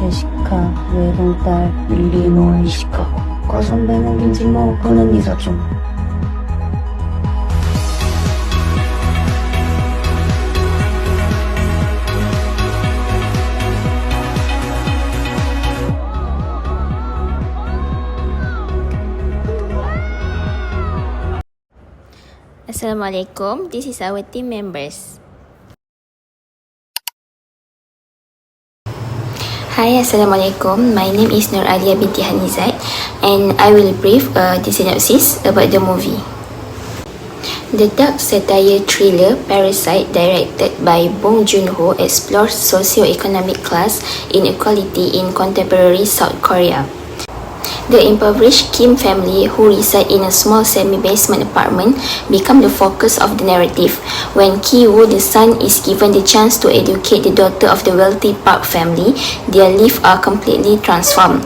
제시카, 외동딸, 일리노이, 시카고. 과선배 먹인지 뭐 그는 이사 좀. Assalamualaikum, this is our team members. Hi, Assalamualaikum. My name is Nur Alia binti Hanizat and I will brief the synopsis about the movie. The dark satire thriller Parasite, directed by Bong Joon-ho, explores socio-economic class inequality in contemporary South Korea. The impoverished Kim family, who reside in a small semi-basement apartment, become the focus of the narrative. When Ki-woo, the son, is given the chance to educate the daughter of the wealthy Park family, their lives are completely transformed.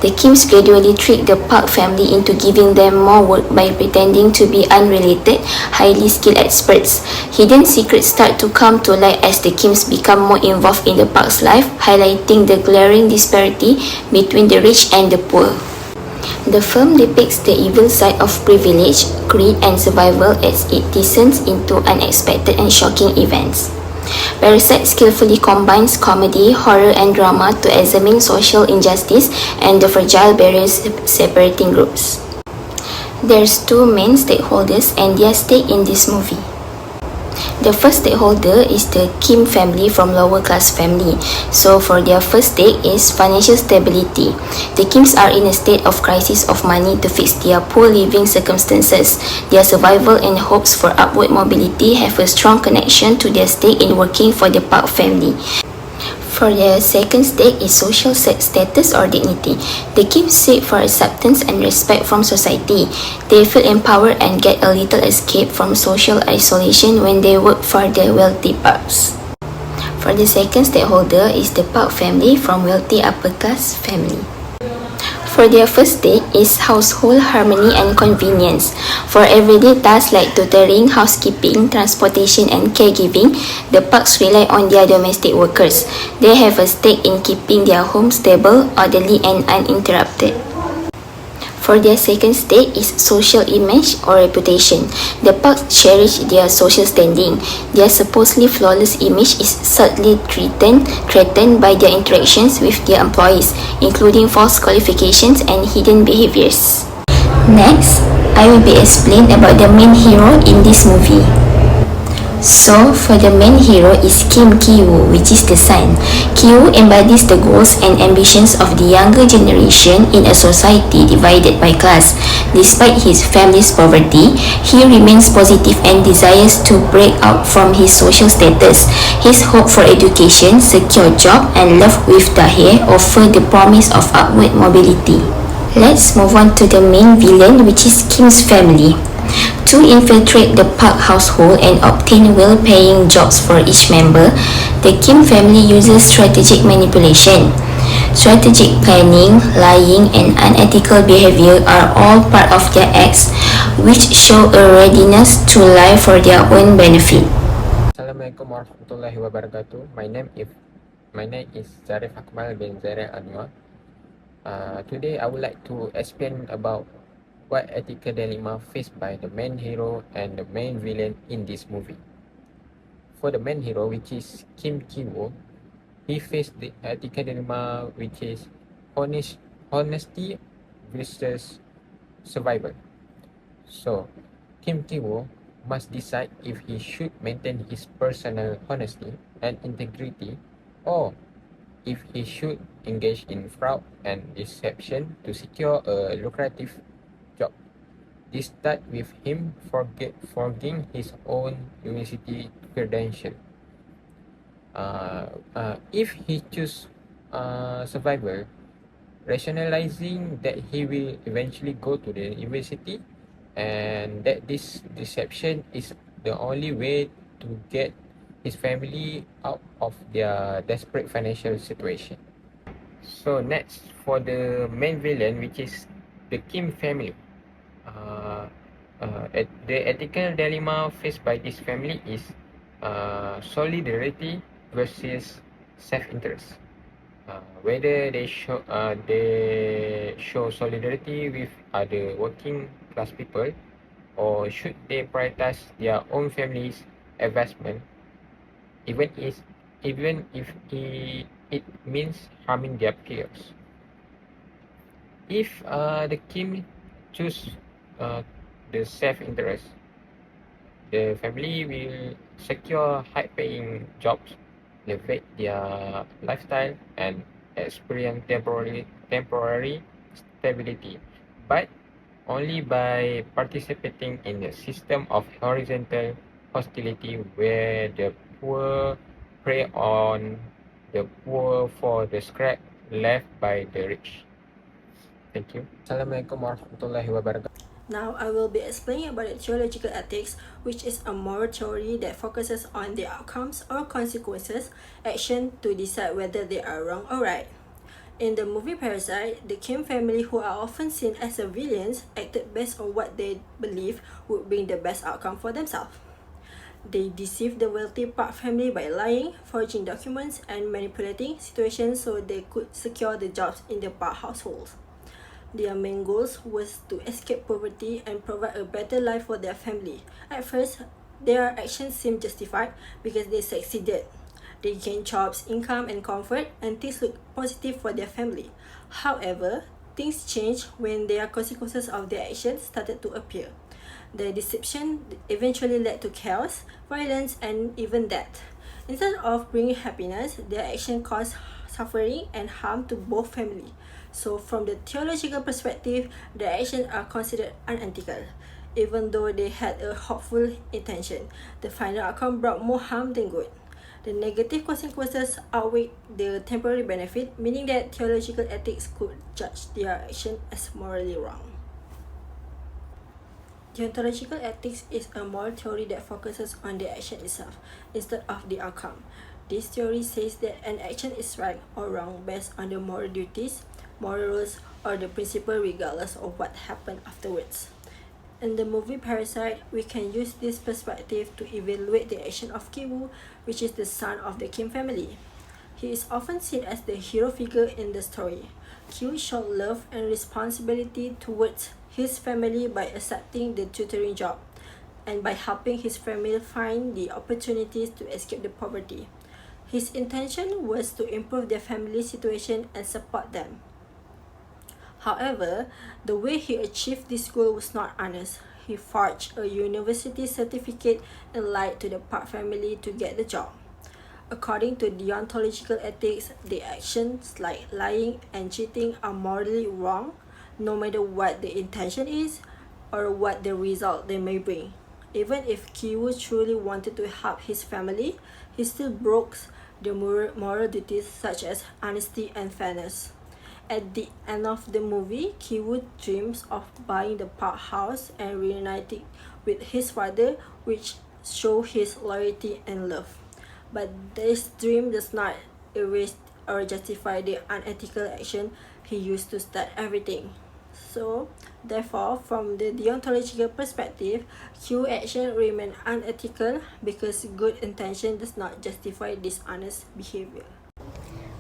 The Kims gradually trick the Park family into giving them more work by pretending to be unrelated, highly skilled experts. Hidden secrets start to come to light as the Kims become more involved in the Park's life, highlighting the glaring disparity between the rich and the poor. The film depicts the evil side of privilege, greed and survival as it descends into unexpected and shocking events. Parasite skillfully combines comedy, horror and drama to examine social injustice and the fragile barriers separating groups. There's two main stakeholders and their stake in this movie. The first stakeholder is the Kim family from lower class family. So for their first stake is financial stability. The Kims are in a state of crisis of money to fix their poor living circumstances. Their survival and hopes for upward mobility have a strong connection to their stake in working for the Park family. For their second stake is social status or dignity. The Kims seek for acceptance and respect from society. They feel empowered and get a little escape from social isolation when they work for the wealthy Parks. For the second stakeholder is the Park family from wealthy upper class family. For their first stake is household harmony and convenience. For everyday tasks like tutoring, housekeeping, transportation and caregiving, the Parks rely on their domestic workers. They have a stake in keeping their home stable, orderly and uninterrupted. For their second stake is social image or reputation. The Parks cherish their social standing. Their supposedly flawless image is subtly threatened by their interactions with their employees, including false qualifications and hidden behaviors. Next, I will be explained about the main hero in this movie. So, for the main hero is Kim Ki-woo, which is the son. Ki-woo embodies the goals and ambitions of the younger generation in a society divided by class. Despite his family's poverty, he remains positive and desires to break out from his social status. His hope for education, secure job, and love with Dahae offer the promise of upward mobility. Let's move on to the main villain, which is Kim's family. To infiltrate the Park household and obtain well-paying jobs for each member, the Kim family uses strategic manipulation. Strategic planning, lying, and unethical behavior are all part of their acts, which show a readiness to lie for their own benefit. Assalamualaikum warahmatullahi wabarakatuh. My name is Zarif Akmal bin Zaira Anwar. Today I would like to explain about what ethical dilemma faced by the main hero and the main villain in this movie. For the main hero, which is Kim Ki-woo, he faced the ethical dilemma which is honesty versus survival. So, Kim Ki-woo must decide if he should maintain his personal honesty and integrity or if he should engage in fraud and deception to secure a lucrative job. This starts with him forging his own university credential. If he chooses survival, rationalizing that he will eventually go to the university and that this deception is the only way to get his family out of their desperate financial situation. So next, for the main villain, which is the Kim family. The ethical dilemma faced by this family is solidarity versus self-interest. whether they show solidarity with other working class people, or should they prioritize their own family's investment, even if it means harming their peers. If the Kim choose uh, the self-interest, the family will secure high-paying jobs, elevate their lifestyle, and experience temporary stability, but only by participating in a system of horizontal hostility where the poor prey on the poor for the scrap left by the rich. Thank you. Assalamualaikum warahmatullahi wabarakatuh. Now I will be explaining about the theological ethics, which is a moral theory that focuses on the outcomes or consequences action to decide whether they are wrong or right. In the movie Parasite, the Kim family, who are often seen as the villains, acted based on what they believe would bring the best outcome for themselves. They deceived the wealthy Park family by lying, forging documents, and manipulating situations so they could secure the jobs in the Park households. Their main goals was to escape poverty and provide a better life for their family. At first, their actions seemed justified because they succeeded. They gained jobs, income, and comfort, and things looked positive for their family. However, things changed when their consequences of their actions started to appear. The deception eventually led to chaos, violence, and even death. Instead of bringing happiness, their action caused suffering and harm to both families. So from the theological perspective, their actions are considered unethical. Even though they had a hopeful intention, the final outcome brought more harm than good. The negative consequences outweigh the temporary benefit, meaning that theological ethics could judge their action as morally wrong. Deontological ethics is a moral theory that focuses on the action itself instead of the outcome. This theory says that an action is right or wrong based on the moral duties, moral rules, or the principle regardless of what happened afterwards. In the movie Parasite, we can use this perspective to evaluate the action of Ki-woo, which is the son of the Kim family. He is often seen as the hero figure in the story. Ki-woo showed love and responsibility towards his family by accepting the tutoring job and by helping his family find the opportunities to escape the poverty. His intention was to improve their family situation and support them. However, the way he achieved this goal was not honest. He forged a university certificate and lied to the Park family to get the job. According to deontological ethics, the actions like lying and cheating are morally wrong, no matter what the intention is or what the result they may bring. Even if Ki-woo truly wanted to help his family, he still broke the moral duties such as honesty and fairness. At the end of the movie, Ki-woo dreams of buying the Park house and reuniting with his father, which show his loyalty and love. But this dream does not erase or justify the unethical action he used to start everything. So, therefore, from the deontological perspective, Q action remain unethical because good intention does not justify dishonest behavior.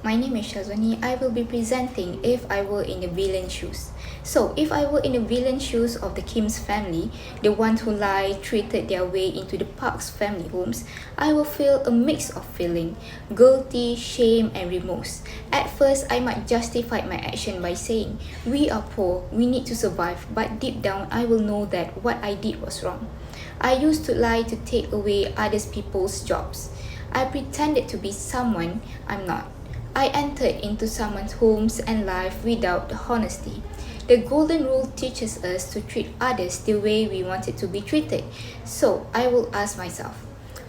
My name is Shazwani. I will be presenting if I were in the villain shoes. So, if I were in the villain shoes of the Kim's family, the ones who lied, treated their way into the Park's family homes, I will feel a mix of feeling, guilty, shame, and remorse. At first, I might justify my action by saying, we are poor, we need to survive, but deep down, I will know that what I did was wrong. I used to lie to take away other people's jobs. I pretended to be someone I'm not. I entered into someone's homes and life without honesty. The golden rule teaches us to treat others the way we wanted to be treated. So I will ask myself,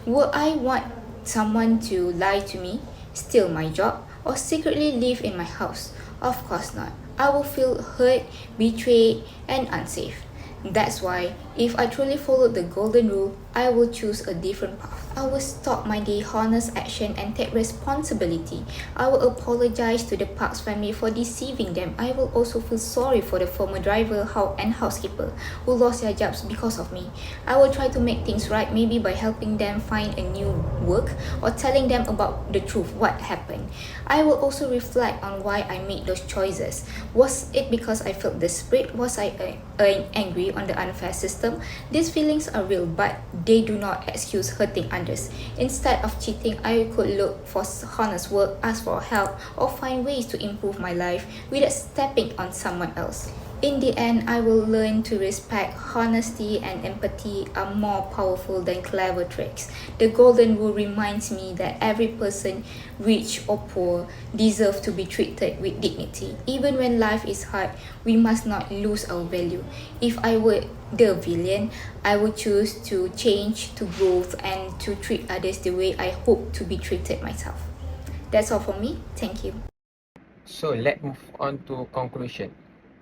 will I want someone to lie to me, steal my job, or secretly live in my house? Of course not. I will feel hurt, betrayed, and unsafe. That's why If I truly followed the golden rule, I will choose a different path. I will stop my dishonest action and take responsibility. I will apologize to the Park's family for deceiving them. I will also feel sorry for the former driver and housekeeper who lost their jobs because of me. I will try to make things right, maybe by helping them find a new work or telling them about the truth, what happened. I will also reflect on why I made those choices. Was it because I felt desperate? Was I angry on the unfair system? These feelings are real, but they do not excuse hurting others. Instead of cheating, I could look for honest work, ask for help, or find ways to improve my life without stepping on someone else. In the end, I will learn to respect honesty and empathy are more powerful than clever tricks. The golden rule reminds me that every person, rich or poor, deserves to be treated with dignity. Even when life is hard, we must not lose our value. If I were the villain, I would choose to change, to growth, and to treat others the way I hope to be treated myself. That's all for me. Thank you. So let's move on to conclusion.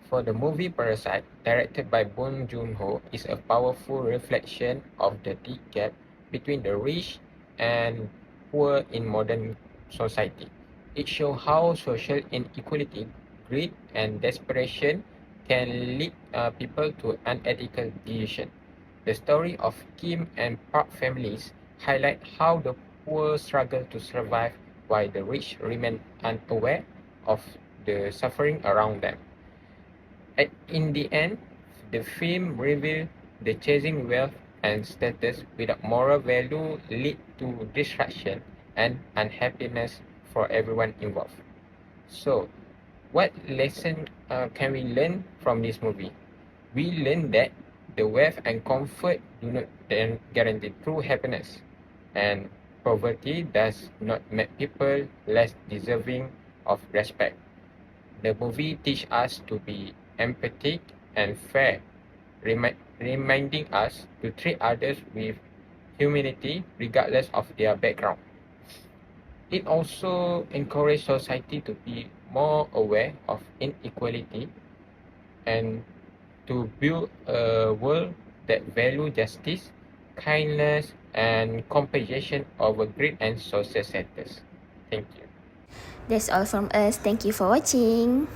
For the movie Parasite, directed by Bong Joon-ho, is a powerful reflection of the deep gap between the rich and poor in modern society. It shows how social inequality, greed, and desperation can lead people to unethical decisions. The story of Kim and Park families highlight how the poor struggle to survive while the rich remain unaware of the suffering around them. In the end, the film reveals the chasing wealth and status without moral value lead to destruction and unhappiness for everyone involved. So, what lesson can we learn from this movie? We learn that the wealth and comfort do not guarantee true happiness, and poverty does not make people less deserving of respect. The movie teaches us to be empathic and fair, reminding us to treat others with humanity regardless of their background. It also encourages society to be more aware of inequality and to build a world that values justice, kindness, and compassion over greed and social status. Thank you. That's all from us. Thank you for watching.